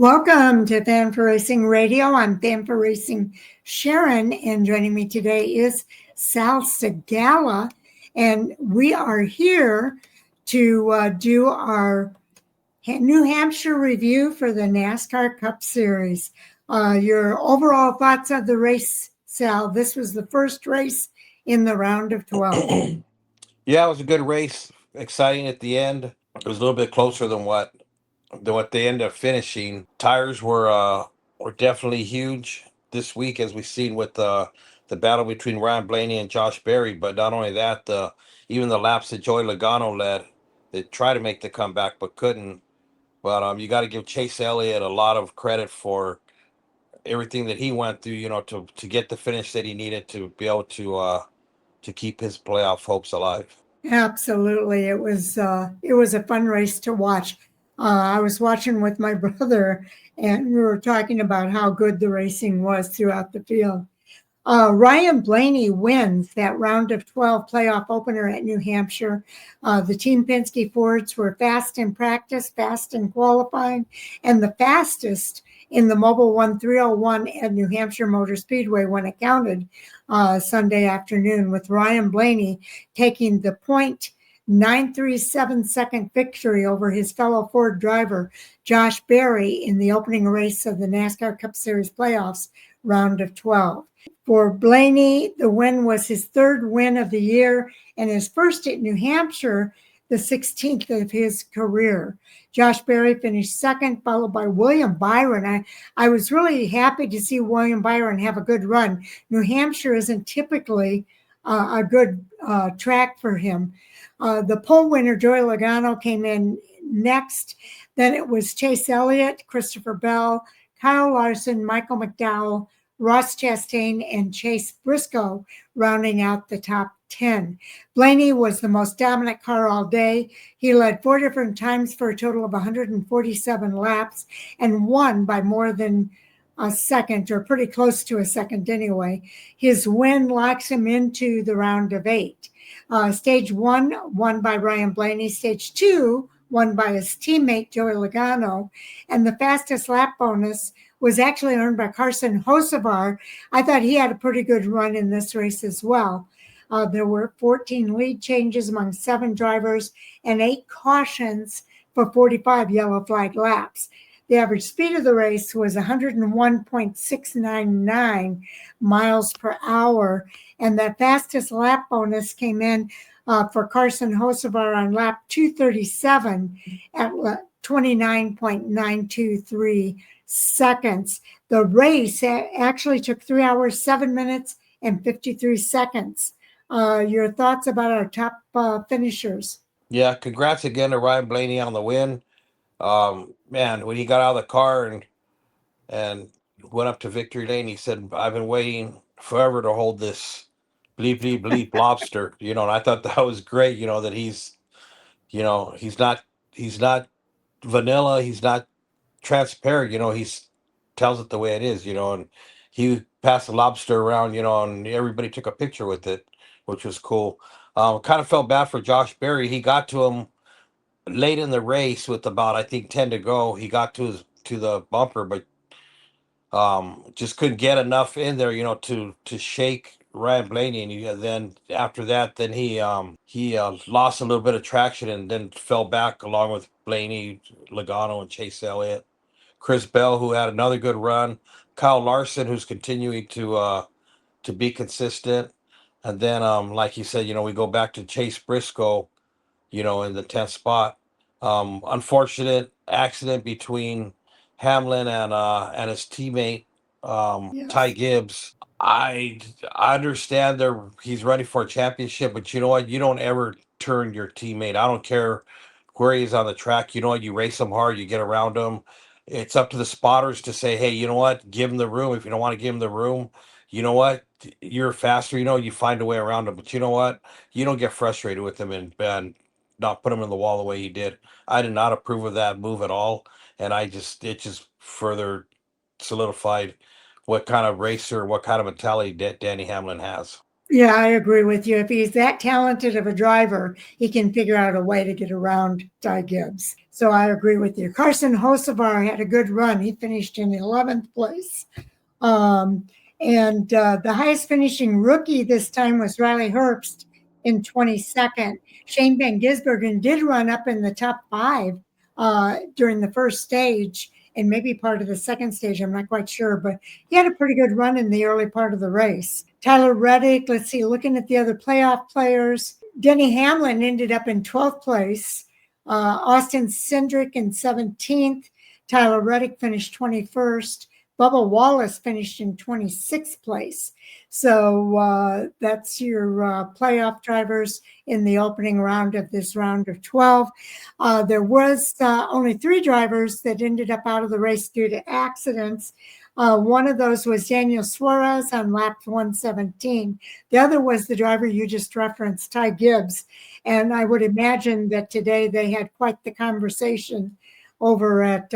Welcome to Fan for Racing Radio. I'm Fan for Racing Sharon, and joining me today is Sal Segala, and we are here to do our New Hampshire review for the NASCAR Cup Series. Your overall thoughts of the race, Sal? This was the first race in the round of 12. Yeah, it was a good race. Exciting at the end. It was a little bit closer than what they ended up finishing. Tires were definitely huge this week, as we've seen with the battle between Ryan Blaney and Josh Berry. But not only that, even the laps that Joey Logano led, they tried to make the comeback but couldn't. But you got to give Chase Elliott a lot of credit for everything that he went through. To get the finish that he needed to be able to keep his playoff hopes alive. Absolutely. It was a fun race to watch. I was watching with my brother, and we were talking about how good the racing was throughout the field. Ryan Blaney wins that round of 12 playoff opener at New Hampshire. The Team Penske Fords were fast in practice, fast in qualifying, and the fastest in the Mobil 1301 at New Hampshire Motor Speedway when it counted Sunday afternoon, with Ryan Blaney taking the 0.937 second victory over his fellow Ford driver, Josh Berry, in the opening race of the NASCAR Cup Series playoffs round of 12. For Blaney, the win was his third win of the year and his first at New Hampshire, the 16th of his career. Josh Berry finished second, followed by William Byron. I was really happy to see William Byron have a good run. New Hampshire isn't typically a good track for him. The pole winner, Joey Logano, came in next. Then it was Chase Elliott, Christopher Bell, Kyle Larson, Michael McDowell, Ross Chastain, and Chase Briscoe rounding out the top 10. Blaney was the most dominant car all day. He led 4 different times for a total of 147 laps and won by more than a second, or pretty close to a second anyway. His win locks him into the round of 8. Stage 1 won by Ryan Blaney. Stage 2 won by his teammate Joey Logano, and the fastest lap bonus was actually earned by Carson Hocevar. I thought he had a pretty good run in this race as well. There were 14 lead changes among 7 drivers and 8 cautions for 45 yellow flag laps. The average speed of the race was 101.699 miles per hour, and the fastest lap bonus came in for Carson Hocevar on lap 237 at 29.923 seconds. The race actually took 3 hours, 7 minutes, and 53 seconds. Your thoughts about our top finishers? Yeah, congrats again to Ryan Blaney on the win. Man, when he got out of the car and went up to victory lane, he said, "I've been waiting forever to hold this bleep bleep bleep lobster." And I thought that was great. That he's not vanilla, he's not transparent. He's tells it the way it is. And he passed the lobster around. And everybody took a picture with it, which was cool. Kind of felt bad for Josh Berry. He got to him late in the race with about, I think, 10 to go. He got to the bumper, but just couldn't get enough in there, to shake Ryan Blaney. And then after that, then he lost a little bit of traction and then fell back along with Blaney, Logano, and Chase Elliott. Chris Bell, who had another good run. Kyle Larson, who's continuing to be consistent. And then, like you said, we go back to Chase Briscoe, in the 10th spot. Unfortunate accident between Hamlin and his teammate, Ty Yes. Gibbs. I understand he's running for a championship, but you know what? You don't ever turn your teammate. I don't care where he's on the track. You know what? You race him hard. You get around him. It's up to the spotters to say, hey, you know what? Give him the room. If you don't want to give him the room, you know what? You're faster. You find a way around him. But you know what? You don't get frustrated with him and not put him in the wall the way he did. I did not approve of that move at all, and it just further solidified what kind of racer, what kind of mentality Danny Hamlin has. Yeah, I agree with you. If he's that talented of a driver, he can figure out a way to get around Ty Gibbs. So I agree with you. Carson Hocevar had a good run. He finished in 11th place. Um, and the highest finishing rookie this time was Riley Herbst in 22nd. Shane Van Gisbergen did run up in the top five during the first stage and maybe part of the second stage. I'm not quite sure, but he had a pretty good run in the early part of the race. Tyler Reddick, let's see, looking at the other playoff players, Denny Hamlin ended up in 12th place. Austin Cindric in 17th. Tyler Reddick finished 21st. Bubba Wallace finished in 26th place. So that's your playoff drivers in the opening round of this round of 12. There was only 3 drivers that ended up out of the race due to accidents. One of those was Daniel Suarez on lap 117. The other was the driver you just referenced, Ty Gibbs. And I would imagine that today they had quite the conversation over at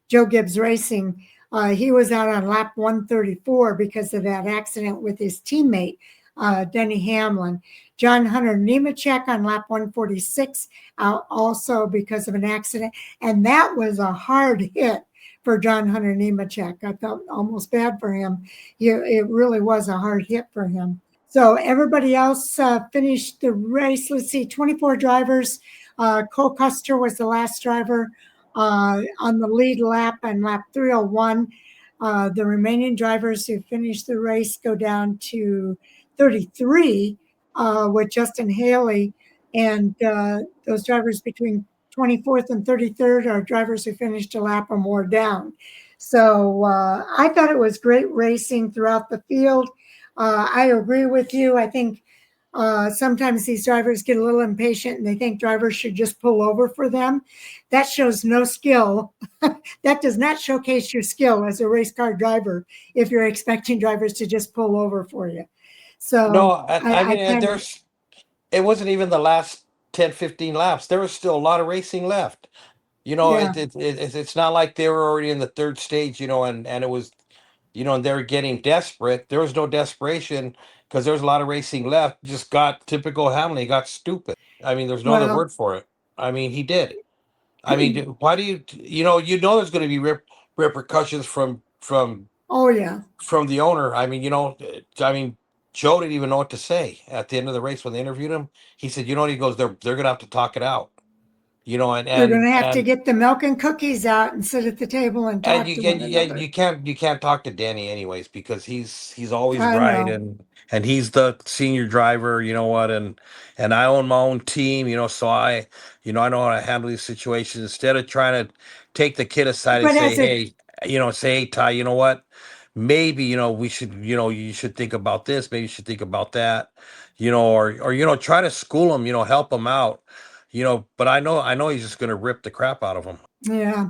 Joe Gibbs Racing. He was out on lap 134 because of that accident with his teammate, Denny Hamlin. John Hunter Nemechek on lap 146, out also because of an accident. And that was a hard hit for John Hunter Nemechek. I felt almost bad for him. It really was a hard hit for him. So everybody else finished the race. Let's see, 24 drivers. Cole Custer was the last driver on the lead lap on lap 301. The remaining drivers who finished the race go down to 33 with Justin Haley. And those drivers between 24th and 33rd are drivers who finished a lap or more down. So I thought it was great racing throughout the field. I agree with you. I think sometimes these drivers get a little impatient and they think drivers should just pull over for them. That shows no skill. That does not showcase your skill as a race car driver if you're expecting drivers to just pull over for you. So No, I mean, and there's it wasn't even the last 10, 15 laps. There was still a lot of racing left. yeah, It's not like they were already in the third stage, and it was, and they were getting desperate. There was no desperation because there was a lot of racing left. Just got typical Hamlin. He got stupid. I mean, there's no other well, word for it. I mean, he did. I mean, why do you know there's going to be repercussions oh yeah, from the owner. I mean, Joe didn't even know what to say at the end of the race when they interviewed him. He said, he goes, they're gonna have to talk it out. And they're going and to have to and get the milk and cookies out and sit at the table and and talk you to one and you, another. you can't talk to Danny anyways because he's always I right, know. and he's the senior driver. You know what? And I own my own team. So I know how to handle these situations instead of trying to take the kid aside and But say, as a hey, say, hey, Ty, you know what? Maybe we should, you should think about this. Maybe you should think about that. Or try to school him. Help him out. But I know he's just gonna rip the crap out of him. Yeah.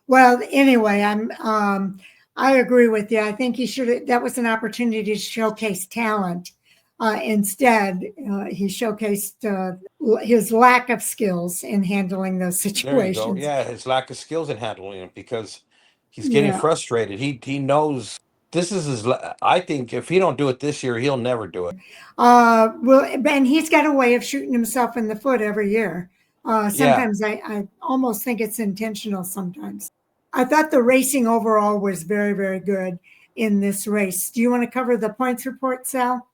Well, anyway, I agree with you. I think he should that was an opportunity to showcase talent. Instead, he showcased his lack of skills in handling those There you go. situations. Yeah, his lack of skills in handling it because he's getting Yeah. frustrated. He knows this is I think if he don't do it this year, he'll never do it. Well, and he's got a way of shooting himself in the foot every year. Yeah. Sometimes I almost think it's intentional sometimes. I thought the racing overall was very, very good in this race. Do you want to cover the points report, Sal?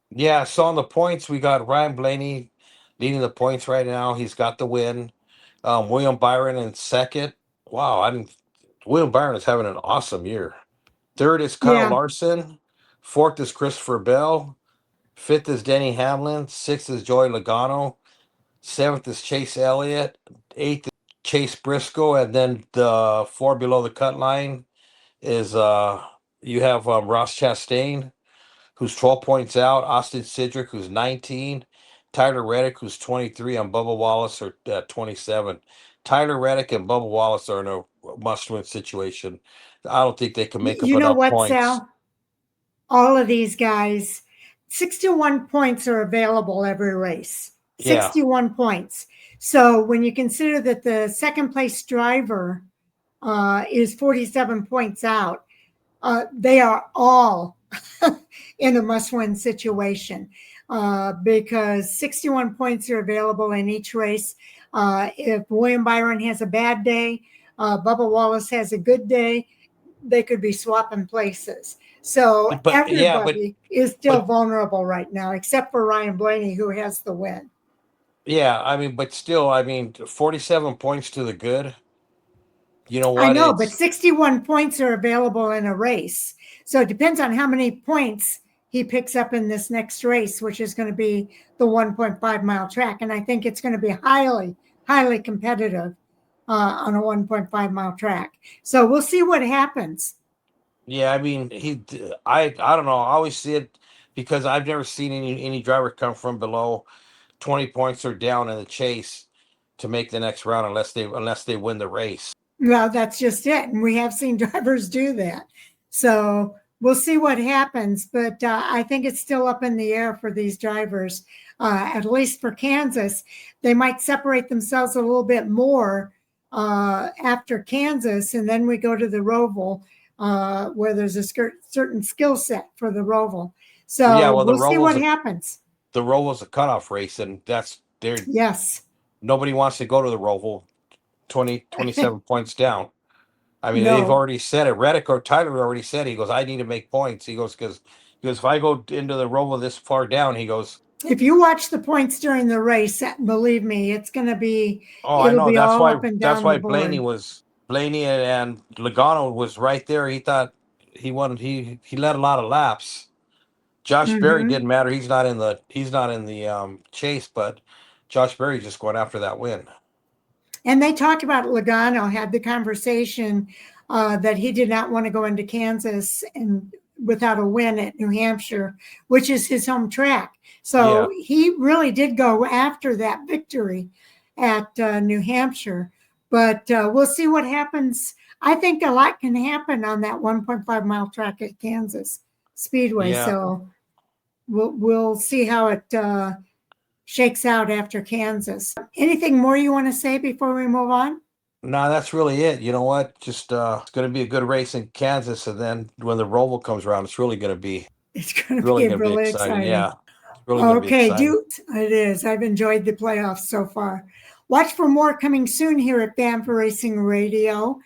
Yeah, so on the points, we got Ryan Blaney leading the points right now. He's got the win. William Byron in second. Wow, I didn't William Byron is having an awesome year. Third is Kyle Yeah. Larson. Fourth is Christopher Bell. Fifth is Denny Hamlin. Sixth is Joey Logano. Seventh is Chase Elliott. Eighth is Chase Briscoe. And then the four below the cut line is you have Ross Chastain, who's 12 points out, Austin Cindric, who's 19, Tyler Reddick, who's 23, and Bubba Wallace are at 27. Tyler Reddick and Bubba Wallace are in a must-win situation. I don't think they can make up You know enough what, points. Sal? All of these guys, 61 points are available every race. Yeah, 61 points. So when you consider that the second place driver is 47 points out, they are all in a must-win situation because 61 points are available in each race. If William Byron has a bad day, Bubba Wallace has a good day, they could be swapping places. So But yeah, everybody is still vulnerable right now, except for Ryan Blaney, who has the win. yeah, I mean, but still, I mean, 47 points to the good. You know I what? know, but It's 61 points are available in a race. So it depends on how many points he picks up in this next race, which is going to be the 1.5 mile track. And I think it's going to be highly, highly competitive on a 1.5 mile track. So we'll see what happens. yeah, I mean, I don't know. I always see it because I've never seen any driver come from below 20 points or down in the chase to make the next round unless they win the race. Well, that's just it. And we have seen drivers do that. So we'll see what happens. But I think it's still up in the air for these drivers, at least for Kansas. They might separate themselves a little bit more after Kansas. And then we go to the Roval, where there's a certain skill set for the Roval. Yeah, So well, we'll see what happens. the Roval's a cutoff race, and that's there. Yes. Nobody wants to go to the Roval 27 points down. I mean, they've No. already said it. Reddick or Tyler already said it. He goes, I need to make points. He goes, because if I go into the Roval this far down, he goes, If you watch the points during the race, believe me, oh, I it'll know. be all up and That's down the why board. Blaney and Logano was right there. He thought he led a lot of laps. Josh Berry Hmm. didn't matter. He's not in the chase, but Josh Berry just going after that win. And they talked about Logano had the conversation that he did not want to go into Kansas and without a win at New Hampshire, which is his home track. Yeah. So he really did go after that victory at New Hampshire. But we'll see what happens. I think a lot can happen on that 1.5 mile track at Kansas Speedway. Yeah. So we'll see how it shakes out after Kansas. Anything more you want to say before we move on? No, that's really it. You know what? Just it's going to be a good race in Kansas, and then when the Roval comes around, it's It's going to be really really exciting. exciting. Yeah, it's really going to be Okay, exciting. it is. I've enjoyed the playoffs so far. Watch for more coming soon here at Bam for Racing Radio.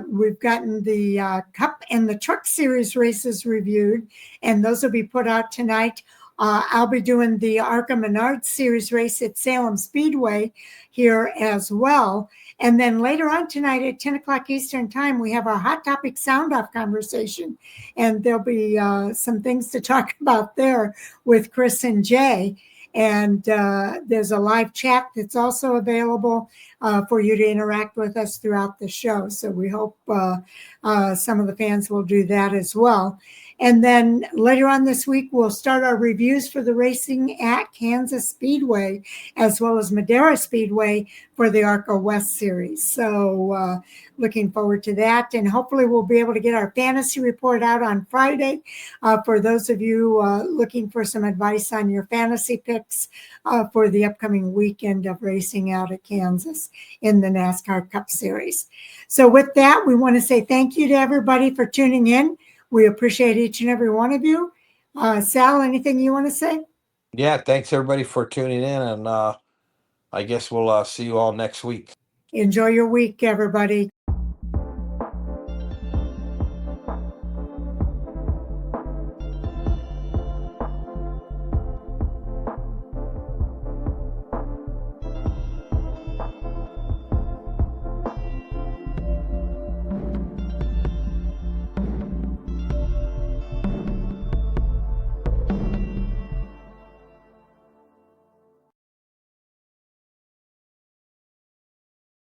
We've gotten the Cup and the Truck Series races reviewed, and those will be put out tonight. I'll be doing the ARCA Menard Series race at Salem Speedway here as well. And then later on tonight at 10 o'clock Eastern Time, we have our Hot Topic Sound Off conversation. And there'll be some things to talk about there with Chris and Jay. And there's a live chat that's also available for you to interact with us throughout the show. So we hope some of the fans will do that as well. And then later on this week, we'll start our reviews for the racing at Kansas Speedway, as well as Madera Speedway for the ARCA West Series. So looking forward to that. And hopefully we'll be able to get our fantasy report out on Friday for those of you looking for some advice on your fantasy picks for the upcoming weekend of racing out at Kansas in the NASCAR Cup Series. So with that, we want to say thank you to everybody for tuning in. We appreciate each and every one of you. Sal, anything you want to say? Yeah, thanks everybody for tuning in, and I guess we'll see you all next week. Enjoy your week, everybody.